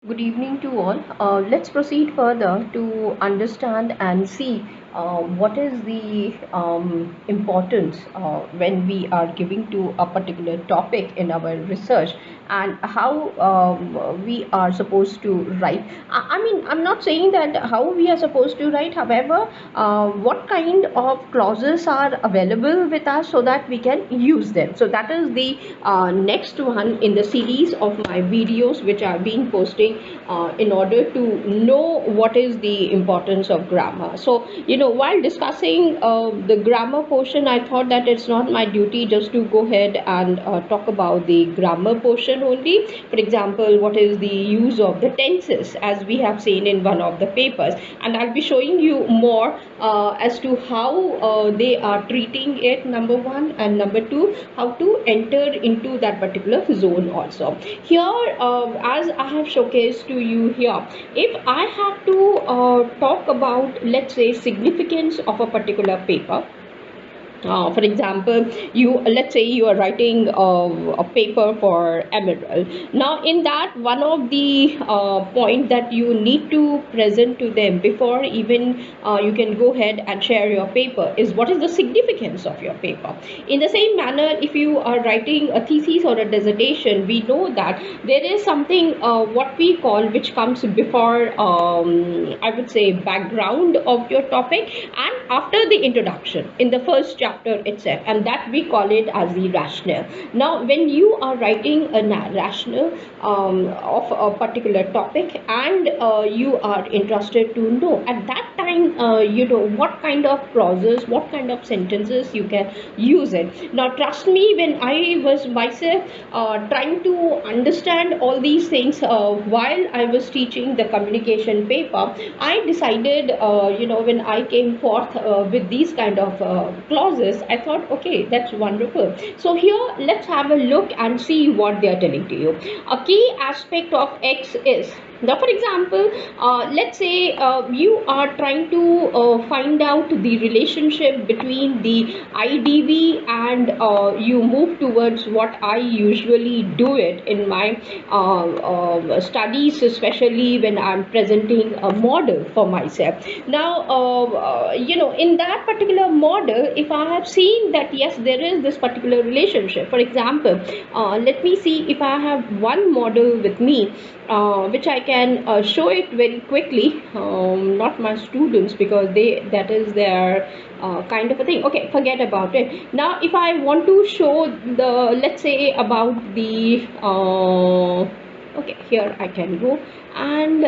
Good evening to all. Let's proceed further to understand and see what is the importance when we are giving to a particular topic in our research and how we are supposed to write. I mean, I'm not saying that how we are supposed to write, however, what kind of clauses are available with us so that we can use them. So, that is the next one in the series of my videos which I've been posting in order to know what is the importance of grammar. So, while discussing the grammar portion, I thought that it's not my duty just to go ahead and talk about the grammar portion only. For example, what is the use of the tenses as we have seen in one of the papers, and I'll be showing you more as to how they are treating it, number one, and number two, how to enter into that particular zone also. Here, as I have showcased to you here, if I have to talk about, let's say, significance of a particular paper. For example, you let's say you are writing a paper for Emerald. Now, in that, one of the point that you need to present to them before even you can go ahead and share your paper is what is the significance of your paper. In the same manner, if you are writing a thesis or a dissertation, we know that there is something what we call which comes before I would say background of your topic and after the introduction in the first chapter itself, and that we call it as the rationale. Now, when you are writing a rationale of a particular topic and you are interested to know at that time what kind of clauses, what kind of sentences you can use it. Now, trust me, when I was myself trying to understand all these things while I was teaching the communication paper, I decided when I came forth with these kind of clauses, I thought, okay, that's wonderful. So here, let's have a look and see what they are telling to you. A key aspect of X is, now, for example, let's say you are trying to find out the relationship between the IDV and you move towards what I usually do it in my studies, especially when I'm presenting a model for myself. Now, in that particular model, if I have seen that yes, there is this particular relationship. For example, let me see if I have one model with me which I can show it very quickly. Not my students, because that is their kind of a thing. Okay, forget about it. Now, if I want to show the, let's say, about the okay, here I can go and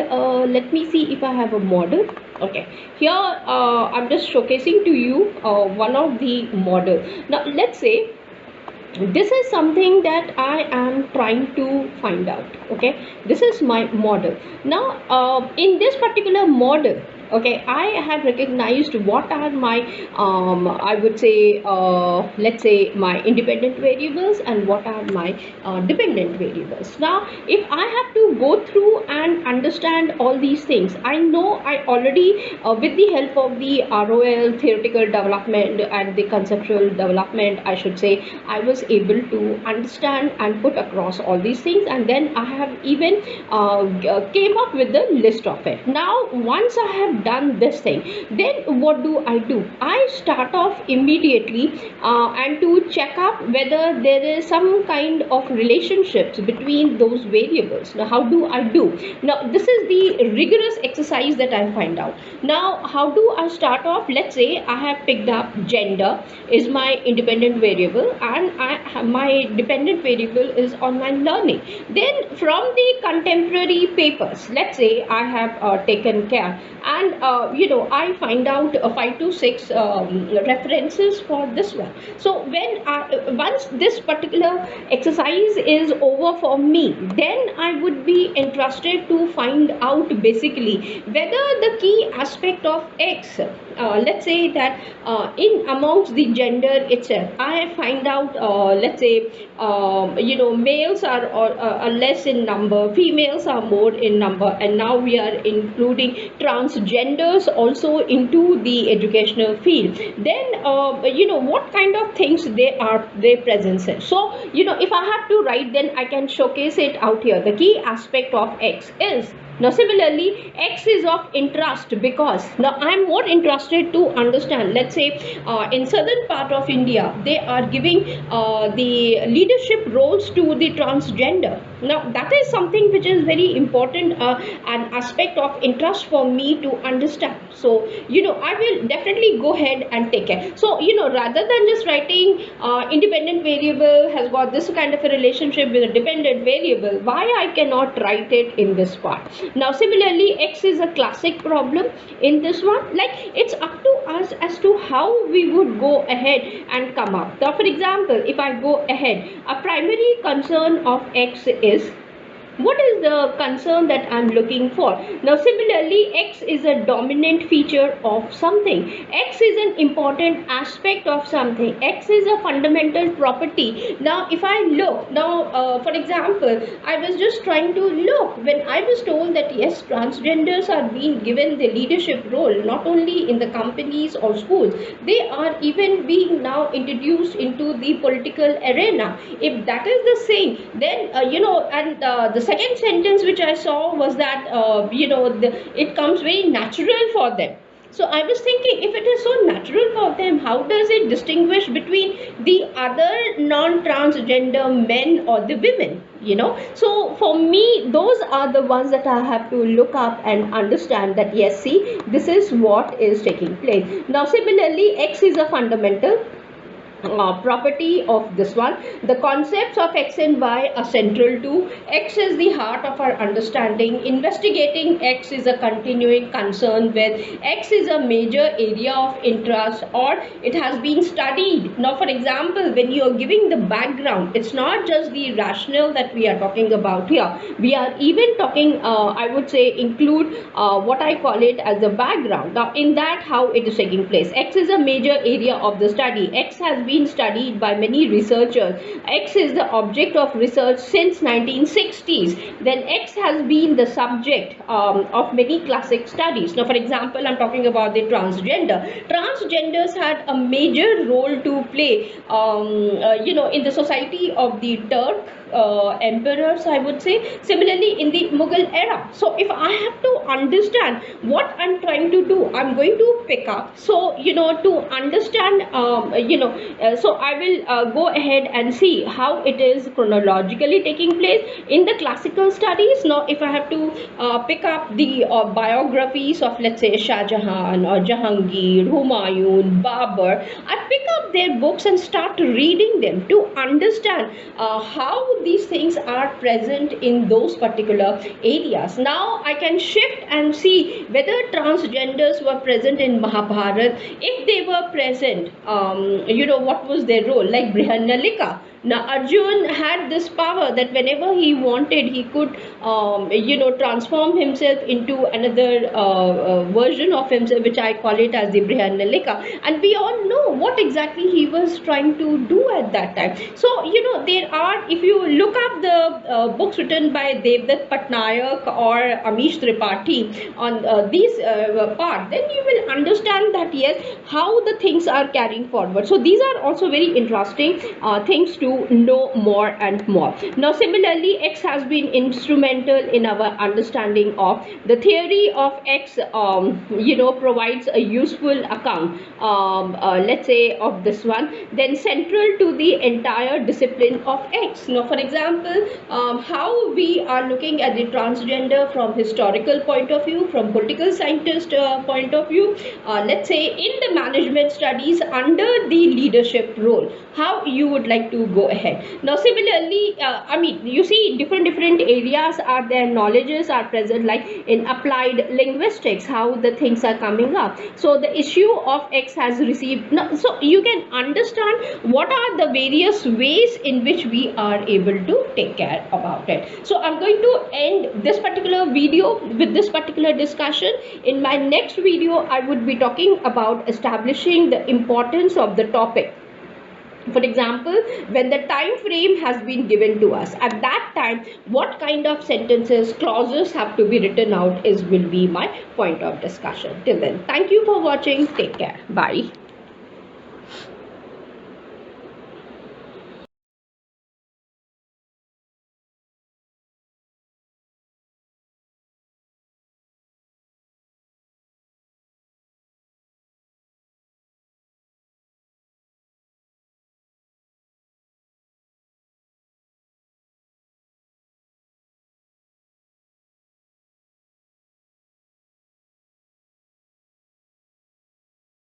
let me see if I have a model. Okay, here I'm just showcasing to you one of the model. Now, let's say this is something that I am trying to find out. Okay, this is my model. Now, in this particular model, okay, I have recognized what are my I would say let's say my independent variables and what are my dependent variables. Now, if I have to go through and understand all these things, I know I already with the help of the ROL, theoretical development, and the conceptual development, I should say, I was able to understand and put across all these things, and then I have even came up with the list of it. Now, once I have done this thing, then what do? I start off immediately and to check up whether there is some kind of relationships between those variables. Now, how do I do? Now, this is the rigorous exercise that I find out. Now, how do I start off? Let's say I have picked up gender is my independent variable, and my dependent variable is online learning. Then, from the contemporary papers, let's say I have taken care, and I find out 5 to 6 references for this one. So when once this particular exercise is over for me, then I would be interested to find out basically whether the key aspect of X, let's say that in amongst the gender itself, I find out let's say males are less in number, females are more in number, and now we are including transgender genders also into the educational field, then what kind of things they present in. So if I have to write, then I can showcase it out here. The key aspect of X is, now similarly, X is of interest because now I'm more interested to understand. Let's say in southern part of India, they are giving the leadership roles to the transgender. Now that is something which is very important, an aspect of interest for me to understand. So I will definitely go ahead and take care. So rather than just writing independent variable has got this kind of a relationship with a dependent variable, why I cannot write it in this part? Now similarly, X is a classic problem in this one. Like, it's up to us as to how we would go ahead and come up. Now for example, if I go ahead, a primary concern of X is, what is the concern that I'm looking for? Now similarly, X is a dominant feature of something. X is an important aspect of something. X is a fundamental property. Now if I look, now for example, I was just trying to look when I was told that yes, transgenders are being given the leadership role, not only in the companies or schools, they are even being now introduced into the political arena. If that is the same, then the second sentence which I saw was that it comes very natural for them. So I was thinking, if it is so natural for them, how does it distinguish between the other non-transgender men or the women? So for me, those are the ones that I have to look up and understand that yes, see, this is what is taking place. Now similarly, X is a fundamental property of this one. The concepts of X and Y are central to. X is the heart of our understanding. Investigating X is a continuing concern with. X is a major area of interest, or it has been studied. Now for example, when you are giving the background, it's not just the rationale that we are talking about here. We are even talking, I would say, include what I call it as the background. Now in that, how it is taking place. X is a major area of the study. X has been studied by many researchers. X is the object of research since 1960s. Then X has been the subject of many classic studies. Now for example, I'm talking about the transgender. Transgenders had a major role to play in the society of the Turk emperors, I would say. Similarly in the Mughal era. So if I have to understand what I'm trying to do, I'm going to pick up. So to understand so I will go ahead and see how it is chronologically taking place in the classical studies. Now if I have to pick up the biographies of, let's say, Shah Jahan or Jahangir, Humayun, Babur, I pick up their books and start reading them to understand how these things are present in those particular areas. Now I can shift and see whether transgenders were present in Mahabharata. If they were present, what was their role? Like Brihanalika. Now Arjun had this power that whenever he wanted, he could transform himself into another version of himself, which I call it as the Brihanalika. And we all know what exactly he was trying to do at that time. So there are, if you look up the books written by Devdutt Patnaik or Amish Tripathi on these part, then you will understand that yes, how the things are carrying forward. So these are also very interesting things to know more and more. Now similarly, X has been instrumental in our understanding of the theory of X. Provides a useful account, let's say, of this one. Then central to the entire discipline of X. Now for example, how we are looking at the transgender from historical point of view, from political scientist point of view, let's say in the management studies under the leadership role, how you would like to go ahead. Now similarly, you see different areas are there, knowledges are present, like in applied linguistics, how the things are coming up. So the issue of X has received, so you can understand what are the various ways in which we are able to take care about it. So I'm going to end this particular video with this particular discussion. In my next video, I would be talking about establishing the importance of the topic. For example, when the time frame has been given to us, at that time what kind of sentences, clauses have to be written out is will be my point of discussion. Till then, thank you for watching. Take care. Bye.